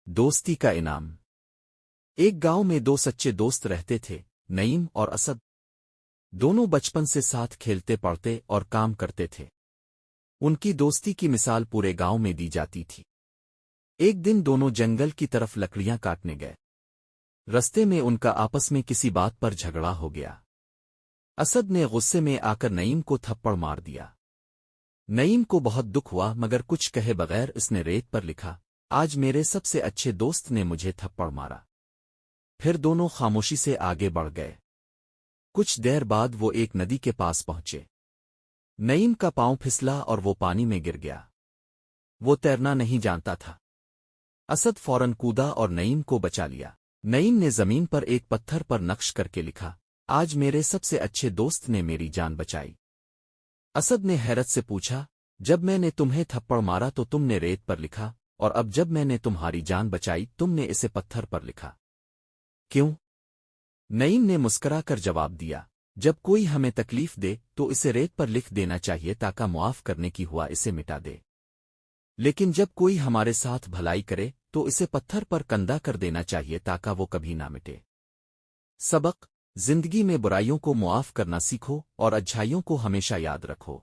دوستی کا انعام۔ ایک گاؤں میں دو سچے دوست رہتے تھے، نعیم اور اسد۔ دونوں بچپن سے ساتھ کھیلتے پڑھتے اور کام کرتے تھے۔ ان کی دوستی کی مثال پورے گاؤں میں دی جاتی تھی۔ ایک دن دونوں جنگل کی طرف لکڑیاں کاٹنے گئے۔ رستے میں ان کا آپس میں کسی بات پر جھگڑا ہو گیا۔ اسد نے غصے میں آ کر نعیم کو تھپڑ مار دیا۔ نعیم کو بہت دکھ ہوا، مگر کچھ کہے بغیر اس نے ریت پر لکھا، آج میرے سب سے اچھے دوست نے مجھے تھپڑ مارا۔ پھر دونوں خاموشی سے آگے بڑھ گئے۔ کچھ دیر بعد وہ ایک ندی کے پاس پہنچے۔ نعیم کا پاؤں پھسلا اور وہ پانی میں گر گیا۔ وہ تیرنا نہیں جانتا تھا۔ اسد فوراً کودا اور نعیم کو بچا لیا۔ نعیم نے زمین پر ایک پتھر پر نقش کر کے لکھا، آج میرے سب سے اچھے دوست نے میری جان بچائی۔ اسد نے حیرت سے پوچھا، جب میں نے تمہیں تھپڑ مارا تو تم نے ریت پر لکھا، اور اب جب میں نے تمہاری جان بچائی تم نے اسے پتھر پر لکھا، کیوں؟ نعیم نے مسکرا کر جواب دیا، جب کوئی ہمیں تکلیف دے تو اسے ریت پر لکھ دینا چاہیے تاکہ معاف کرنے کی ہوا اسے مٹا دے، لیکن جب کوئی ہمارے ساتھ بھلائی کرے تو اسے پتھر پر کندہ کر دینا چاہیے تاکہ وہ کبھی نہ مٹے۔ سبق: زندگی میں برائیوں کو معاف کرنا سیکھو اور اچھائیوں کو ہمیشہ یاد رکھو۔